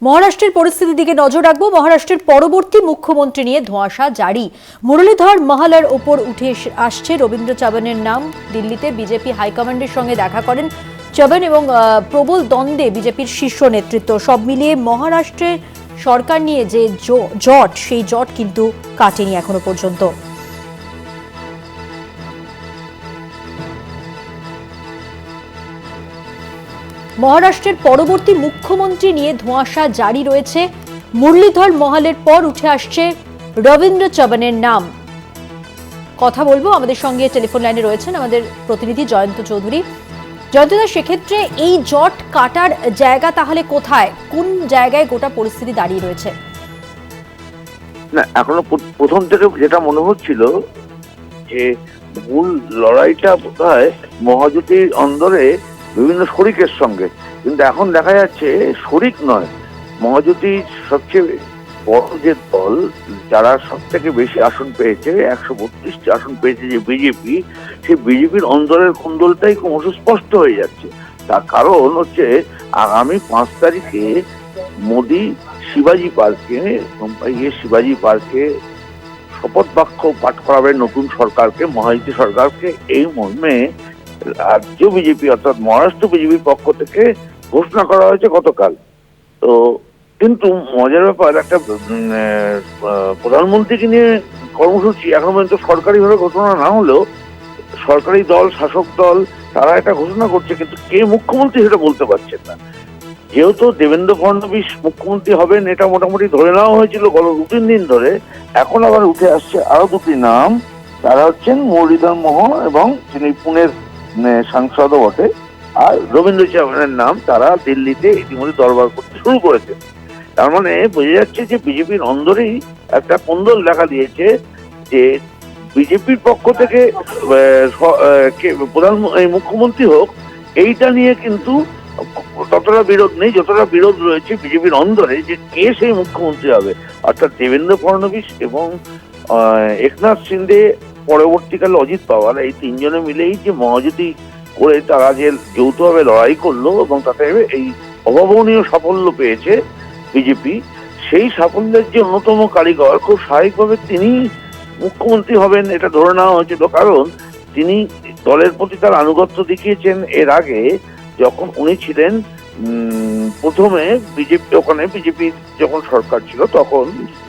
মহারাষ্ট্রের পরিস্থিতির দিকে নজর রাখবো। মহারাষ্ট্রের পরবর্তী মুখ্যমন্ত্রী নিয়ে ধোঁয়াশা জারি। মুরলীধর মহালার ওপর উঠে আসছে রবীন্দ্র চবনের নাম। দিল্লিতে বিজেপি হাইকমান্ডের সঙ্গে দেখা করেন চবন এবং প্রবল দ্বন্দ্বে বিজেপির শীর্ষ নেতৃত্ব। সব মিলিয়ে মহারাষ্ট্রের সরকার নিয়ে যে জট, সেই জট কিন্তু কাটেনি এখনো পর্যন্ত। মহারাষ্ট্রের পরবর্তী মুখ্যমন্ত্রী নিয়ে ধোঁয়াশা জারি রয়েছে। মুরলীধর মহালের পর উঠে আসছে রবীন্দ্র চবনের নাম। কথা বলবো, আমাদের সঙ্গে টেলিফোন লাইনে রয়েছেন আমাদের প্রতিনিধি জয়ন্ত চৌধুরী। জয়ন্তদা, সেক্ষেত্রে এই জট কাটার জায়গা তাহলে কোথায়, কোন জায়গায় গোটা পরিস্থিতি দাঁড়িয়ে রয়েছে? না, এখনো প্রথম থেকে যেটা মনে হচ্ছিল যে মূল লড়াইটা বোধহয় মহাজোটের অন্দরে বিভিন্ন শরিকের সঙ্গে, কিন্তু এখন দেখা যাচ্ছে শরিক নয়, মহাজোটির সবচেয়ে বড় যে দল, যারা সব থেকে বেশি আসন পেয়েছে, 132টি আসন পেয়েছে যে বিজেপি, সেই বিজেপির অন্দরের কুণ্ডলটাই ক্রমশ স্পষ্ট হয়ে যাচ্ছে। তার কারণ হচ্ছে আগামী 5 তারিখে মোদী শিবাজি পার্কে শপথ বাক্য পাঠ করাবেন নতুন সরকারকে, মহাযুতি সরকারকে। এই মর্মে রাজ্য বিজেপি অর্থাৎ মহারাষ্ট্র বিজেপির পক্ষ থেকে ঘোষণা করা হয়েছে গতকাল। তো কিন্তু মজার ব্যাপার, একটা প্রধানমন্ত্রীকে নিয়ে কর্মসূচি এখন পর্যন্ত সরকারিভাবে ঘোষণা না হলেও সরকারি দল, শাসক দল, তারা এটা ঘোষণা করছে, কিন্তু কে মুখ্যমন্ত্রী সেটা বলতে পারছেন না। যেহেতু দেবেন্দ্র ফডনবিস মুখ্যমন্ত্রী হবেন এটা মোটামুটি ধরে নেওয়া হয়েছিল গত 2-3 দিন ধরে, এখন আবার উঠে আসছে আরো দুটি নাম। তারা হচ্ছেন মুরলীধর মোহন এবং যিনি পুনের সাংসদও বটে, আর রবীন্দ্র চবনের নাম। তারা দিল্লিতে ইতিমধ্যে দরবার করতে শুরু করেছে। তার মানে বোঝা যাচ্ছে যে বিজেপির অন্দরেই একটা কোন্দল দেখা দিয়েছে যে বিজেপির পক্ষ থেকে মুখ্যমন্ত্রী হোক, এইটা নিয়ে কিন্তু ততটা বিরোধ নেই যতটা বিরোধ রয়েছে বিজেপির অন্দরে যে কে সেই মুখ্যমন্ত্রী হবে। অর্থাৎ দেবেন্দ্র ফডনবিস এবং একনাথ শিন্দে, পরবর্তীকালে অজিত পাওয়ার, এই তিনজনে মিলেই যে মহাজোটি করে তারা যে যৌথভাবে লড়াই করলো এবং তাতে এই অভাবনীয় সাফল্য পেয়েছে বিজেপি, সেই সাফল্যের যে অন্যতম কারিগর, খুব স্বাভাবিকভাবে তিনি মুখ্যমন্ত্রী হবেন এটা ধরে নেওয়া হয়েছিল। কারণ তিনি দলের প্রতি তার আনুগত্য দেখিয়েছেন এর আগে, যখন উনি ছিলেন প্রথমে বিজেপির যখন সরকার ছিল তখন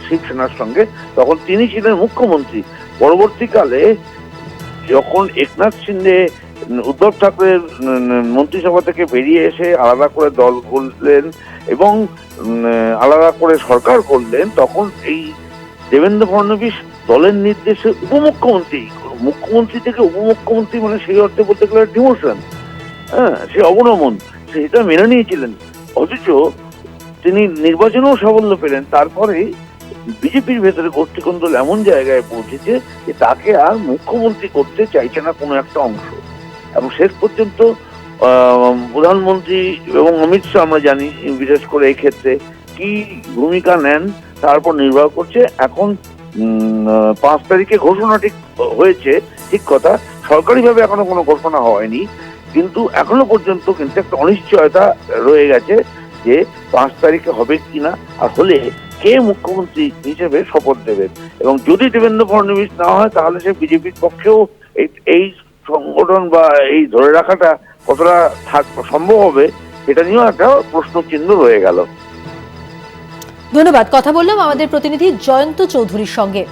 শিবসেনার সঙ্গে, তখন তিনি ছিলেন মুখ্যমন্ত্রী। পরবর্তীকালে যখন একনাথ শিন্দে উদ্ধব ঠাকরের মন্ত্রিসভা থেকে বেরিয়ে এসে আলাদা করে দল করলেন এবং আলাদা করে সরকার করলেন, তখন এই দেবেন্দ্র ফডনবিস দলের নির্দেশে মুখ্যমন্ত্রী থেকে উপমুখ্যমন্ত্রী, মানে সেই অর্থে বলতে গেলে ডিমোশন, সে অবনমন, সেটা মেনে নিয়েছিলেন। অথচ তিনি নির্বাচনেও সাফল্য পেলেন। তারপরে বিজেপির ভেতরে গোষ্ঠীকন্দল এমন জায়গায় পৌঁছেছে যে তাকে আর মুখ্যমন্ত্রী করতে চাইছে না কোনো একটা অংশ, এবং শেষ পর্যন্ত প্রধানমন্ত্রী এবং অমিত শাহ, আমরা জানি বিশেষ করে এই ক্ষেত্রে কি ভূমিকা নেন তারপর নির্ভর করছে। এখন 5 তারিখে ঘোষণা ঠিক হয়েছে, ঠিক কথা, সরকারিভাবে এখনো কোনো ঘোষণা হয়নি, কিন্তু এখনো পর্যন্ত কিন্তু একটা অনিশ্চয়তা রয়ে গেছে যে 5 তারিখে হবে কিনা, আর হলে কে মুখ্যমন্ত্রী হিসেবে শপথ দেবেন। এবং যদি দেবেন্দ্র ফডনবিস না হয়, তাহলে সে বিজেপির পক্ষেও এই সংগঠন বা এই ধরে রাখাটা কতটা সম্ভব হবে, এটা নিয়েও একটা প্রশ্ন চিহ্ন রয়ে গেল। ধন্যবাদ। কথা বললাম আমাদের প্রতিনিধি জয়ন্ত চৌধুরীর সঙ্গে।